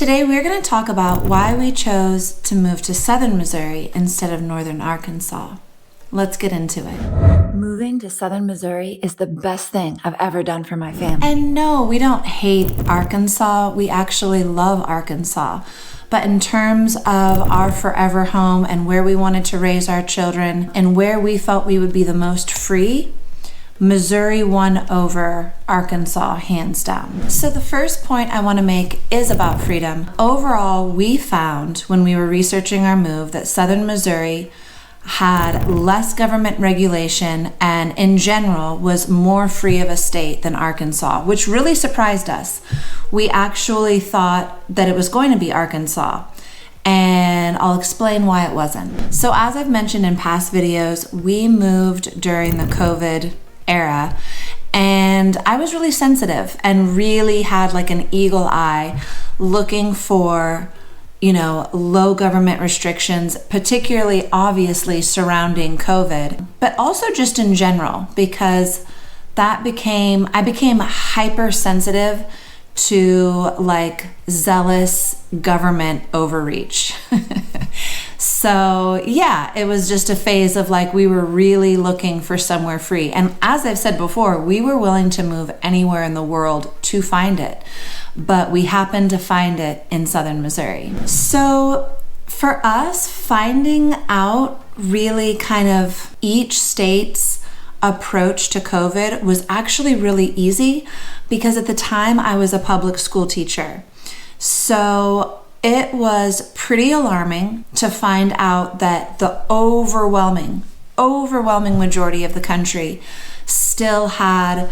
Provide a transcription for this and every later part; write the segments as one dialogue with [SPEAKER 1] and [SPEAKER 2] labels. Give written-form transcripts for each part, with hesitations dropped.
[SPEAKER 1] Today we're going to talk about why we chose to move to southern Missouri instead of northern Arkansas. Let's get into it. Moving to southern Missouri is the best thing I've ever done for my family. And no, we don't hate Arkansas. We actually love Arkansas. But in terms of our forever home and where we wanted to raise our children and where we felt we would be the most free, Missouri won over Arkansas hands down. So the first point I want to make is about freedom. Overall, we found when we were researching our move that southern Missouri had less government regulation and in general was more free of a state than Arkansas, which really surprised us. We actually thought that it was going to be Arkansas, and I'll explain why it wasn't. So as I've mentioned in past videos, we moved during the COVID era, and I was really sensitive and really had like an eagle eye looking for low government restrictions, particularly obviously surrounding COVID, but also just in general, because I became hypersensitive to like zealous government overreach. So yeah, it was just a phase of like, we were really looking for somewhere free. And as I've said before, we were willing to move anywhere in the world to find it, but we happened to find it in southern Missouri. So for us, finding out really kind of each state's approach to COVID was actually really easy because at the time I was a public school teacher. So it was pretty alarming to find out that the overwhelming majority of the country still had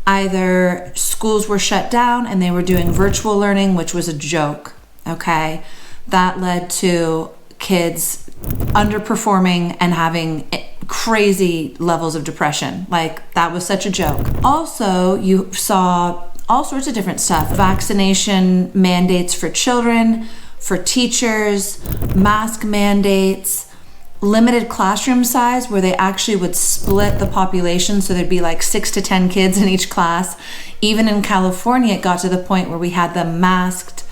[SPEAKER 1] either schools were shut down and they were doing virtual learning, which was a joke, okay? That led to kids underperforming and having crazy levels of depression. Like, that was such a joke. Also, you saw all sorts of different stuff. Vaccination mandates for children, for teachers, mask mandates, limited classroom size where they actually would split the population so there'd be like 6 to 10 kids in each class. Even in California, it got to the point where we had them masked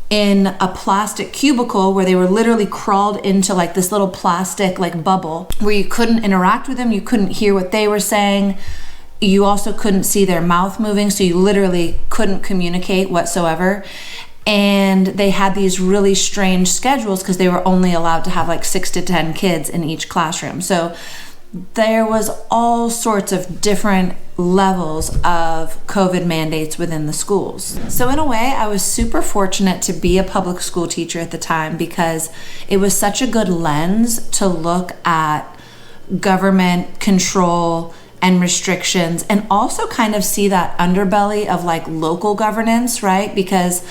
[SPEAKER 1] in a plastic cubicle where they were literally crawled into like this little plastic like bubble where you couldn't interact with them, you couldn't hear what they were saying. You also couldn't see their mouth moving, so you literally couldn't communicate whatsoever. And they had these really strange schedules because they were only allowed to have like 6 to 10 kids in each classroom. So there was all sorts of different levels of COVID mandates within the schools. So in a way, I was super fortunate to be a public school teacher at the time because it was such a good lens to look at government control and restrictions, and also kind of see that underbelly of like local governance, right? Because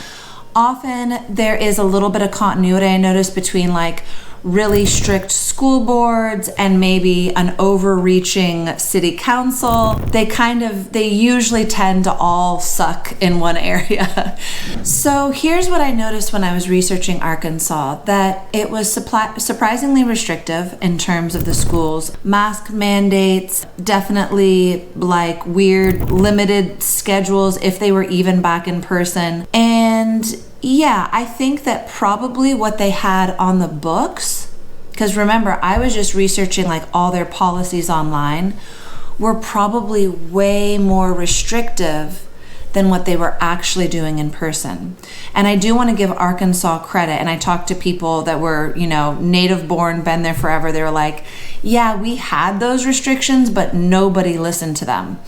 [SPEAKER 1] often there is a little bit of continuity, I noticed, between like really strict school boards and maybe an overreaching city council. They usually tend to all suck in one area. So here's what I noticed when I was researching Arkansas, that it was surprisingly restrictive in terms of the schools. Mask mandates, definitely like weird limited schedules if they were even back in person. And yeah, I think that probably what they had on the books, because remember, I was just researching like all their policies online, were probably way more restrictive than what they were actually doing in person. And I do want to give Arkansas credit. And I talked to people that were, native born, been there forever. They were like, yeah, we had those restrictions, but nobody listened to them.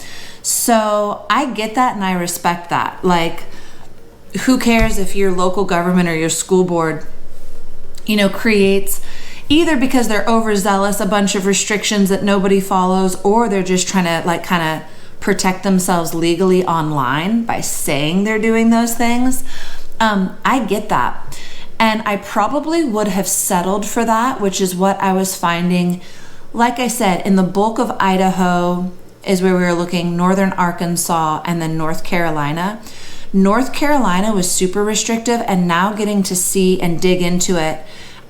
[SPEAKER 1] So I get that and I respect that. Like, who cares if your local government or your school board, creates, either because they're overzealous, a bunch of restrictions that nobody follows, or they're just trying to like kind of protect themselves legally online by saying they're doing those things. I get that. And I probably would have settled for that, which is what I was finding. Like I said, in the bulk of Idaho is where we were looking, northern Arkansas, and then North Carolina. North Carolina was super restrictive, and now getting to see and dig into it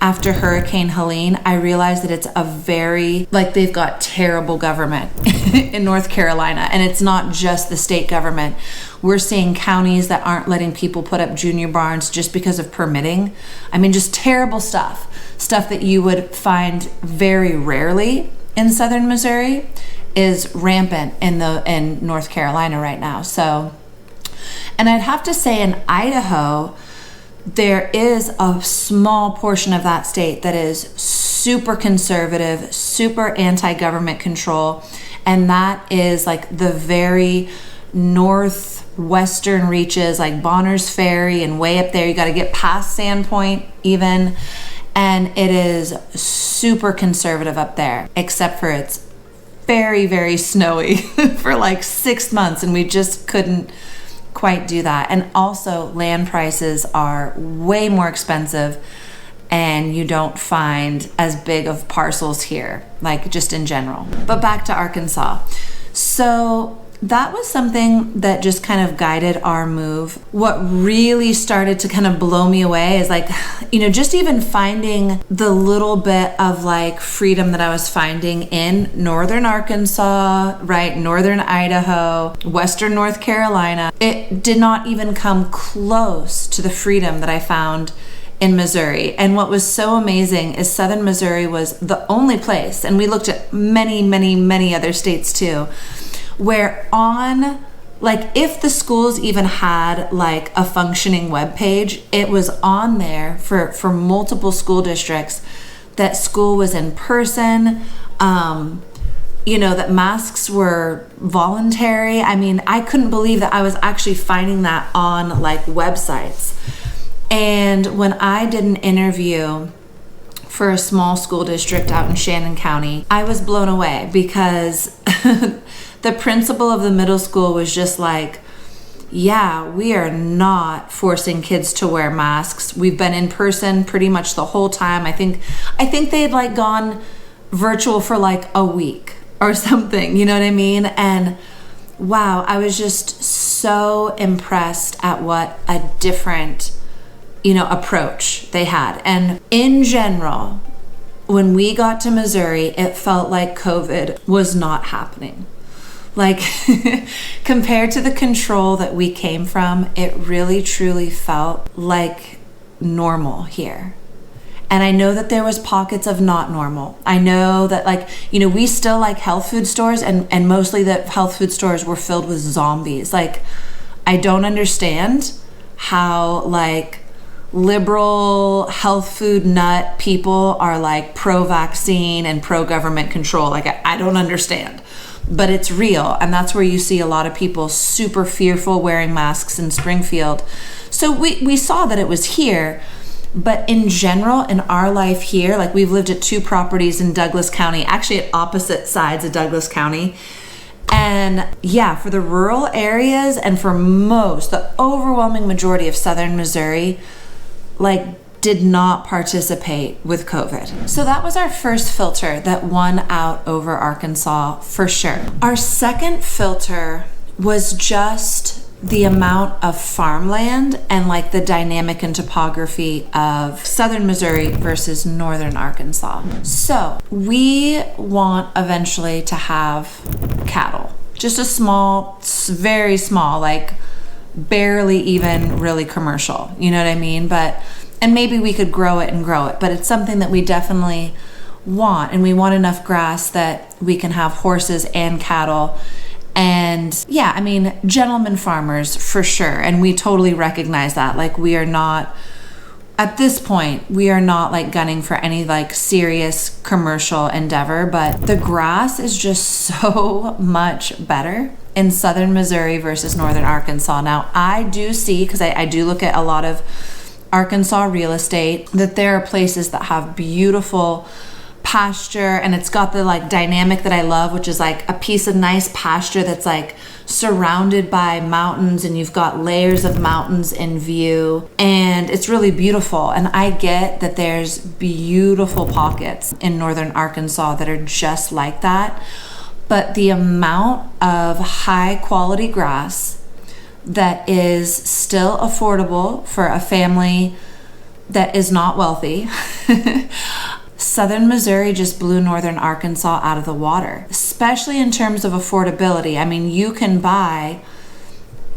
[SPEAKER 1] after Hurricane Helene, I realized that it's a very, like, they've got terrible government in North Carolina, and it's not just the state government. We're seeing counties that aren't letting people put up junior barns just because of permitting. I mean, just terrible stuff that you would find very rarely in southern Missouri is rampant in North Carolina right now. So, and I'd have to say in Idaho, there is a small portion of that state that is super conservative, super anti-government control, and that is like the very northwestern reaches, like Bonner's Ferry and way up there. You got to get past Sandpoint even, and it is super conservative up there, except for it's very, very snowy for like 6 months, and we just couldn't quite do that. And also land prices are way more expensive, and you don't find as big of parcels here, like just in general. But back to Arkansas. So that was something that just kind of guided our move. What really started to kind of blow me away is like, you know, just even finding the little bit of like freedom that I was finding in northern Arkansas, right? Northern Idaho, western North Carolina. It did not even come close to the freedom that I found in Missouri. And what was so amazing is southern Missouri was the only place, and we looked at many, many, many other states too, where on, like, if the schools even had like a functioning web page, it was on there for multiple school districts that school was in person, you know, that masks were voluntary. I mean, I couldn't believe that I was actually finding that on like websites. And when I did an interview for a small school district out in Shannon County, I was blown away because the principal of the middle school was just like, yeah, we are not forcing kids to wear masks. We've been in person pretty much the whole time. I think they'd like gone virtual for like a week or something, you know what I mean? And wow, I was just so impressed at what a different, you know, approach they had. And in general, when we got to Missouri, it felt like COVID was not happening. Like compared to the control that we came from, it really truly felt like normal here. And I know that there was pockets of not normal. I know that, like, you know, we still like health food stores, and mostly the health food stores were filled with zombies. Like, I don't understand how like liberal health food nut people are like pro-vaccine and pro-government control. Like, I don't understand. But it's real, and that's where you see a lot of people super fearful wearing masks in Springfield. So we saw that it was here, but in general, in our life here, like we've lived at 2 properties in Douglas County, actually at opposite sides of Douglas County. And yeah, for the rural areas and for the overwhelming majority of southern Missouri, like did not participate with COVID. So that was our first filter that won out over Arkansas for sure. Our second filter was just the amount of farmland and like the dynamic and topography of southern Missouri versus northern Arkansas. So we want eventually to have cattle, just a small, very small, like barely even really commercial, you know what I mean? And maybe we could grow it, but it's something that we definitely want. And we want enough grass that we can have horses and cattle. And yeah, I mean, gentlemen farmers for sure. And we totally recognize that. Like, we are not, at this point, we are not like gunning for any like serious commercial endeavor, but the grass is just so much better in southern Missouri versus northern Arkansas. Now, I do see, because I do look at a lot of Arkansas real estate, that there are places that have beautiful pasture, and it's got the like dynamic that I love, which is like a piece of nice pasture that's like surrounded by mountains, and you've got layers of mountains in view, and it's really beautiful. And I get that there's beautiful pockets in northern Arkansas that are just like that, but the amount of high quality grass that is still affordable for a family that is not wealthy Southern Missouri just blew northern Arkansas out of the water, especially in terms of affordability. I mean, you can buy,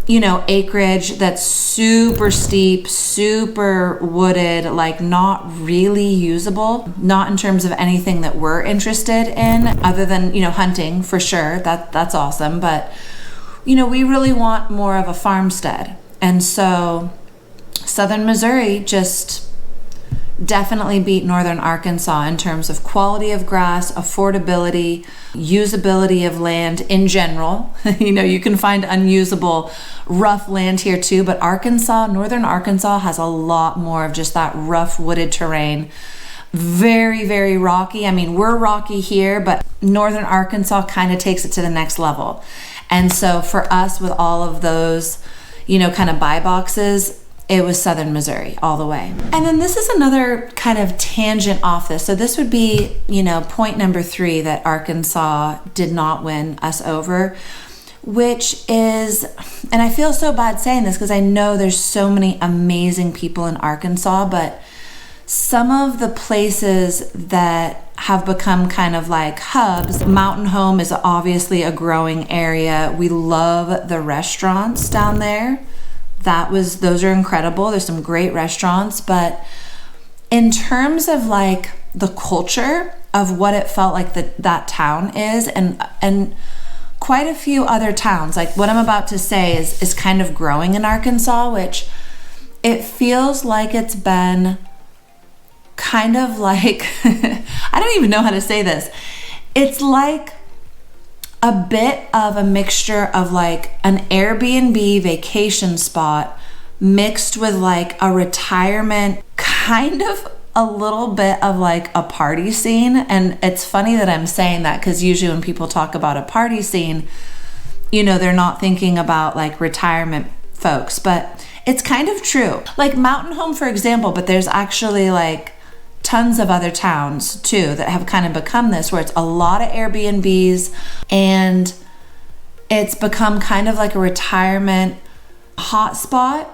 [SPEAKER 1] acreage that's super steep, super wooded, like not really usable, not in terms of anything that we're interested in other than, hunting for sure. That's awesome. But, we really want more of a farmstead. And so Southern Missouri just definitely beat northern Arkansas in terms of quality of grass, affordability, usability of land in general. You can find unusable, rough land here too, but northern Arkansas has a lot more of just that rough wooded terrain. Very, very rocky. I mean, we're rocky here, but northern Arkansas kind of takes it to the next level. And so for us, with all of those, kind of buy boxes, it was Southern Missouri all the way. And then this is another kind of tangent off this. So this would be, point number 3 that Arkansas did not win us over, which is, and I feel so bad saying this because I know there's so many amazing people in Arkansas, but some of the places that have become kind of like hubs, Mountain Home is obviously a growing area. We love the restaurants down there. Those are incredible. There's some great restaurants, but in terms of like the culture of what it felt like that town is, and quite a few other towns, like what I'm about to say is kind of growing in Arkansas, which it feels like it's been kind of like, I don't even know how to say this. It's like a bit of a mixture of like an Airbnb vacation spot mixed with like a retirement, kind of a little bit of like a party scene. And it's funny that I'm saying that because usually when people talk about a party scene, they're not thinking about like retirement folks, but it's kind of true. Like Mountain Home, for example, but there's actually like tons of other towns too that have kind of become this, where it's a lot of Airbnbs and it's become kind of like a retirement hotspot,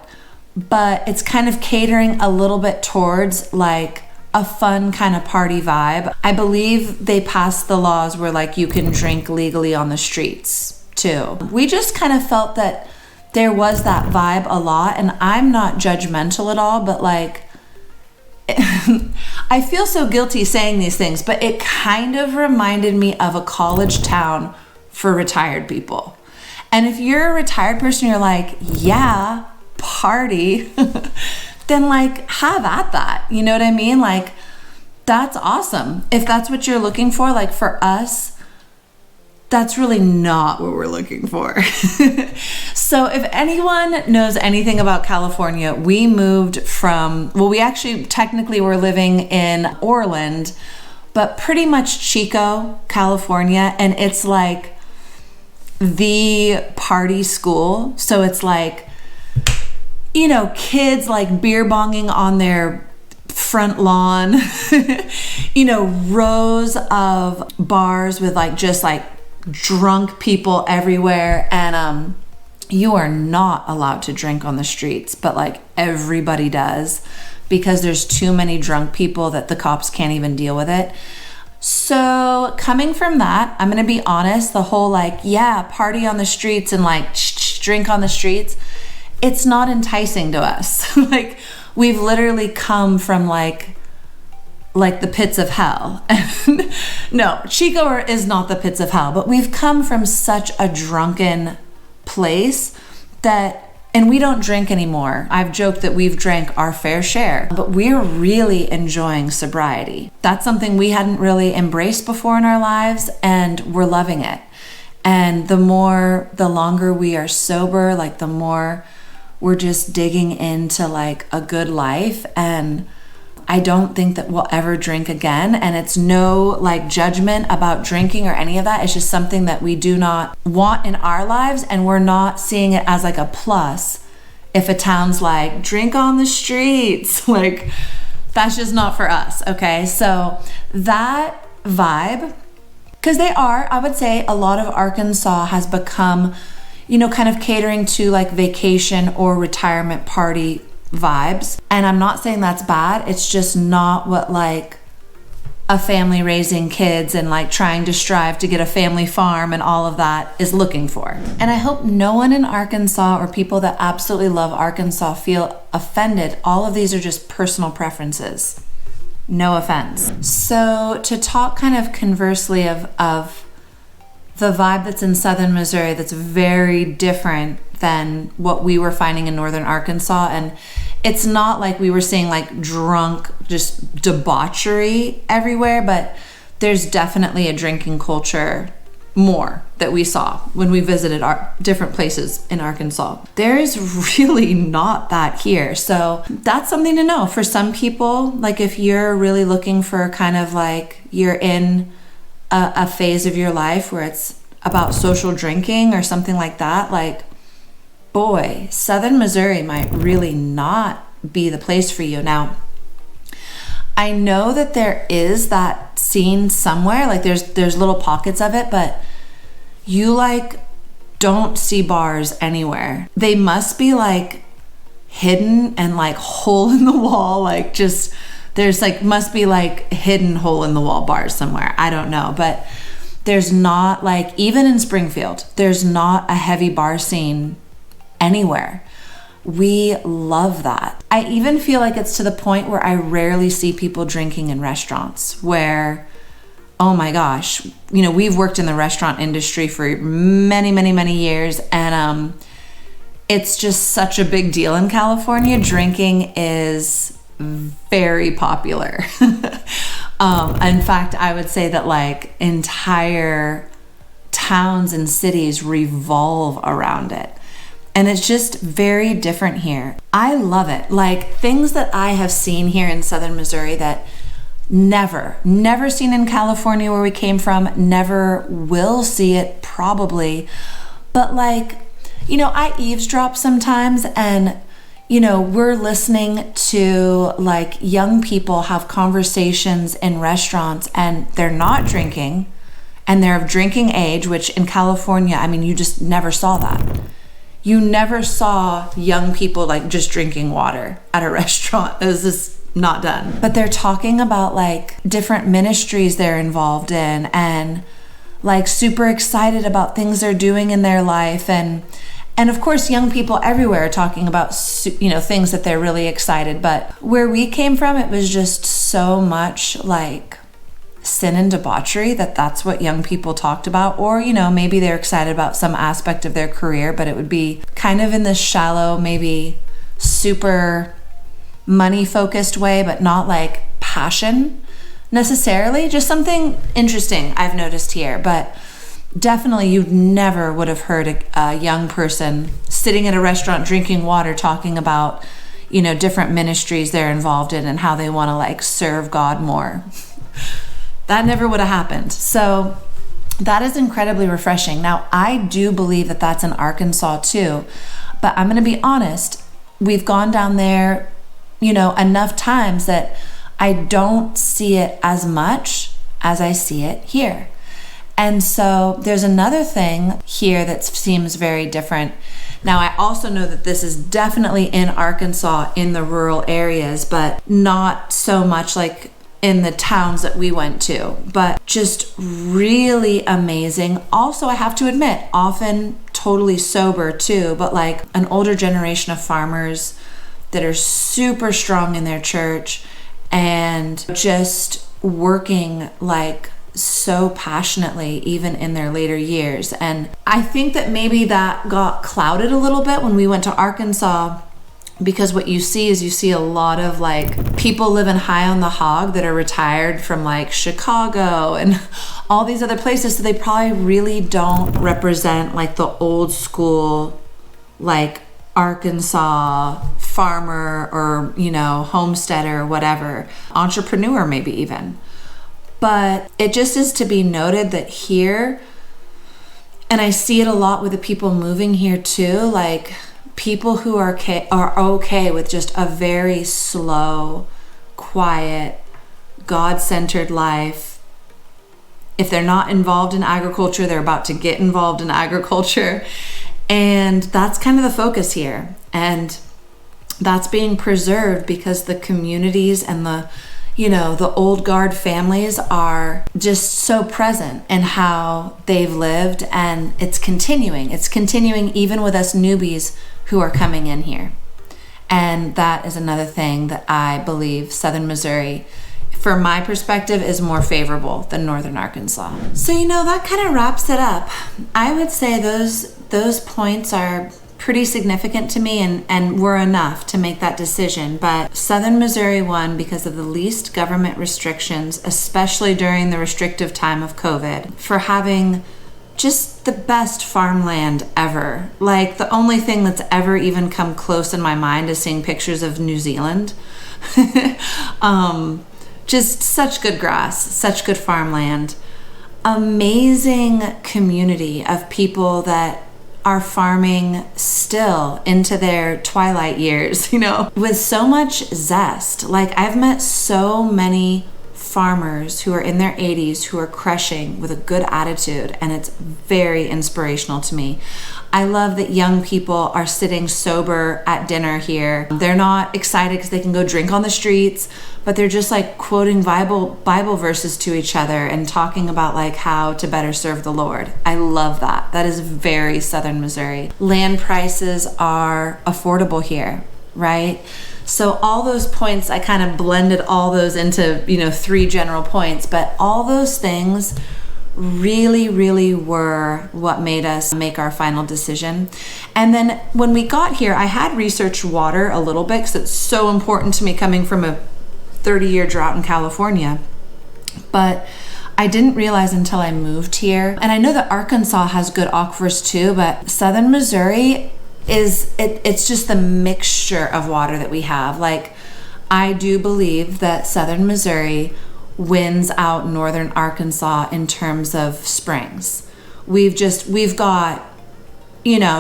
[SPEAKER 1] but it's kind of catering a little bit towards like a fun kind of party vibe. I believe they passed the laws where like you can drink legally on the streets too. We just kind of felt that there was that vibe a lot, and I'm not judgmental at all, but like I feel so guilty saying these things, but it kind of reminded me of a college town for retired people. And if you're a retired person, you're like, yeah, party, then like have at that. You know what I mean? Like that's awesome. If that's what you're looking for, like for us, that's really not what we're looking for. So if anyone knows anything about California, we moved we actually technically were living in Orland, but pretty much Chico, California. And it's like the party school. So it's like, kids like beer bonging on their front lawn, rows of bars with like just like drunk people everywhere, and you are not allowed to drink on the streets, but like everybody does because there's too many drunk people that the cops can't even deal with it. So coming from that, I'm gonna be honest, the whole like, yeah, party on the streets and like drink on the streets, it's not enticing to us. Like we've literally come from like the pits of hell. No, Chico is not the pits of hell, but we've come from such a drunken place and we don't drink anymore. I've joked that we've drank our fair share, but we're really enjoying sobriety. That's something we hadn't really embraced before in our lives, and we're loving it. And the longer we are sober, like the more we're just digging into like a good life. And I don't think that we'll ever drink again. And it's no like judgment about drinking or any of that. It's just something that we do not want in our lives. And we're not seeing it as like a plus if a town's like drink on the streets. Like that's just not for us. Okay. So that vibe, because I would say a lot of Arkansas has become, kind of catering to like vacation or retirement party vibes. And I'm not saying that's bad. It's just not what like a family raising kids and like trying to strive to get a family farm and all of that is looking for. And I hope no one in Arkansas or people that absolutely love Arkansas feel offended. All of these are just personal preferences. No offense. So to talk kind of conversely of the vibe that's in southern Missouri that's very different than what we were finding in northern Arkansas. And it's not like we were seeing like drunk, just debauchery everywhere, but there's definitely a drinking culture more that we saw when we visited our different places in Arkansas. There is really not that here. So that's something to know for some people. Like if you're really looking for kind of like you're in a phase of your life where it's about social drinking or something like that, like boy, southern Missouri might really not be the place for you. Now, I know that there is that scene somewhere, like there's little pockets of it, but you like don't see bars anywhere. They must be like hidden and like hole in the wall, like just there's like must be like hidden hole in the wall bars somewhere. I don't know, but there's not like, even in Springfield, there's not a heavy bar scene anywhere. We love that. I even feel like it's to the point where I rarely see people drinking in restaurants where, oh my gosh, you know, we've worked in the restaurant industry for many years, and it's just such a big deal in California. Drinking is very popular. In fact, I would say that like entire towns and cities revolve around it. And it's just very different here. I love it. Like things that I have seen here in southern Missouri that never seen in California where we came from, never will see it probably. But like, you know, I eavesdrop sometimes and, you know, we're listening to like young people have conversations in restaurants and they're not drinking and they're of drinking age, which in California, I mean, you just never saw that. You never saw young people like just drinking water at a restaurant. It was just not done. But they're talking about like different ministries they're involved in and like super excited about things they're doing in their life. And of course, young people everywhere are talking about, you know, things that they're really excited. But where we came from, it was just so much like sin and debauchery that's what young people talked about. Or, you know, maybe they're excited about some aspect of their career, but it would be kind of in this shallow, maybe super money focused way, but not like passion necessarily. Just something interesting I've noticed here. But definitely you never would have heard a young person sitting at a restaurant drinking water talking about, you know, different ministries they're involved in and how they want to like serve God more. That never would have happened. So that is incredibly refreshing. Now, I do believe that that's in Arkansas too, but I'm going to be honest, we've gone down there, you know, enough times that I don't see it as much as I see it here. And so there's another thing here that seems very different. Now, I also know that this is definitely in Arkansas in the rural areas, but not so much like in the towns that we went to, but just really amazing. Also, I have to admit, often totally sober too, but like an older generation of farmers that are super strong in their church and just working like so passionately even in their later years. And I think that maybe that got clouded a little bit when we went to Arkansas, because what you see a lot of like people living high on the hog that are retired from like Chicago and all these other places. So they probably really don't represent like the old school, like Arkansas farmer or, you know, homesteader or whatever, entrepreneur maybe even. But it just is to be noted that here, and I see it a lot with the people moving here too, like people who are okay with just a very slow, quiet, God-centered life. If they're not involved in agriculture, they're about to get involved in agriculture. And that's kind of the focus here. And that's being preserved because the communities and the old guard families are just so present in how they've lived, and it's continuing even with us newbies who are coming in here. And that is another thing that I believe Southern Missouri, from my perspective, is more favorable than Northern Arkansas. So that kind of wraps it up. I would say those points are pretty significant to me and were enough to make that decision. But Southern Missouri won because of the least government restrictions, especially during the restrictive time of COVID, for having just the best farmland ever. Like, the only thing that's ever even come close in my mind is seeing pictures of New Zealand. Just such good grass, such good farmland, amazing community of people that are farming still into their twilight years, with so much zest. Like, I've met so many farmers who are in their 80s who are crushing with a good attitude, and it's very inspirational to me. I love that young people are sitting sober at dinner here. They're not excited because they can go drink on the streets, but they're just like quoting Bible verses to each other and talking about like how to better serve the Lord. I love that. That is very Southern Missouri. Land prices are affordable here, right? So all those points, I kind of blended all those into, 3 general points, but all those things really, really were what made us make our final decision. And then when we got here, I had researched water a little bit because it's so important to me coming from a 30-year drought in California. But I didn't realize until I moved here, and I know that Arkansas has good aquifers too, but Southern Missouri it's just the mixture of water that we have. Like, I do believe that Southern Missouri wins out Northern Arkansas in terms of springs. We've got,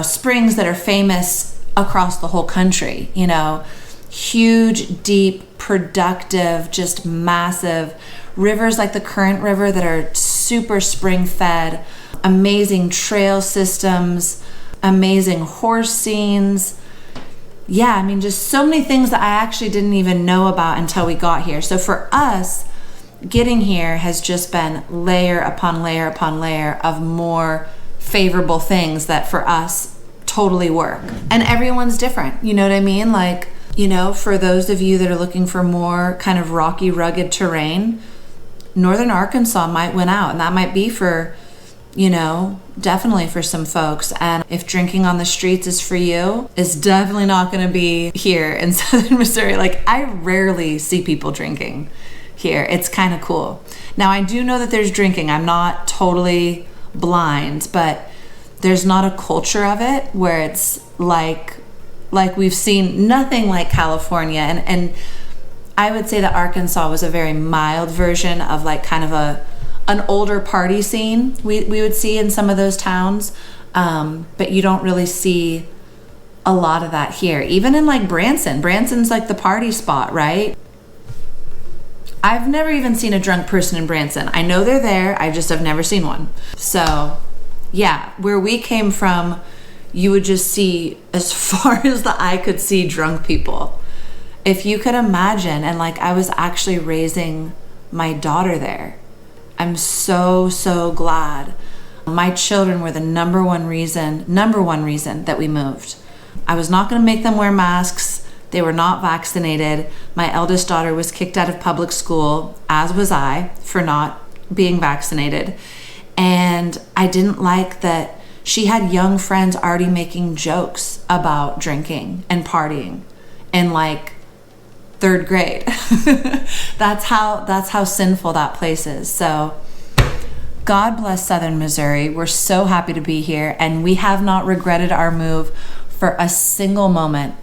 [SPEAKER 1] springs that are famous across the whole country, huge, deep, productive, just massive rivers like the Current River that are super spring fed, amazing trail systems, amazing horse scenes. Yeah, just so many things that I actually didn't even know about until we got here. So for us, getting here has just been layer upon layer upon layer of more favorable things that for us totally work. And everyone's different, you know what I mean? Like, for those of you that are looking for more kind of rocky, rugged terrain, Northern Arkansas might win out, and that might be for, definitely for some folks. And if drinking on the streets is for you, it's definitely not going to be here in Southern Missouri. Like, I rarely see people drinking here. It's kind of cool. Now, I do know that there's drinking. I'm not totally blind, but there's not a culture of it where it's like we've seen, nothing like California. And I would say that Arkansas was a very mild version of like kind of an older party scene we would see in some of those towns, but you don't really see a lot of that here. Even in like Branson's like the party spot, right? I've never even seen a drunk person in Branson. I know they're there, I just have never seen one. So yeah, where we came from, you would just see, as far as the eye could see, drunk people. If you could imagine, and like I was actually raising my daughter there. I'm so, so glad. My children were the number one reason that we moved. I was not going to make them wear masks. They were not vaccinated. My eldest daughter was kicked out of public school, as was I, for not being vaccinated. And I didn't like that she had young friends already making jokes about drinking and partying in like 3rd grade. That's how sinful that place is. So God bless Southern Missouri. We're so happy to be here, and we have not regretted our move for a single moment.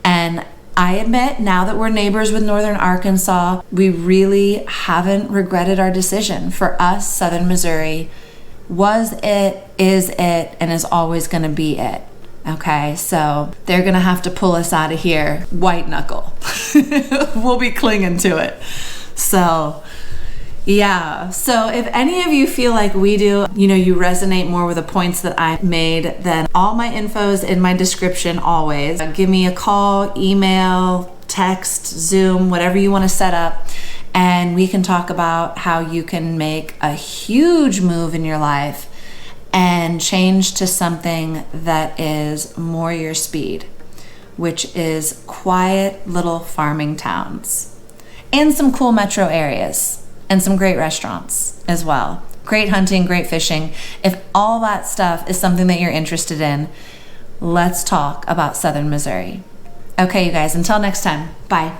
[SPEAKER 1] And I admit, now that we're neighbors with Northern Arkansas, we really haven't regretted our decision. For us, Southern Missouri was it, is it, and is always going to be it. Okay, so they're going to have to pull us out of here white knuckle. We'll be clinging to it. So Yeah, so if any of you feel like we do, you resonate more with the points that I made, then all my info is in my description always. Give me a call, email, text, Zoom, whatever you want to set up, and we can talk about how you can make a huge move in your life and change to something that is more your speed, which is quiet little farming towns and some cool metro areas. And some great restaurants as well. Great hunting, great fishing. If all that stuff is something that you're interested in, let's talk about Southern Missouri. Okay, you guys, until next time, bye.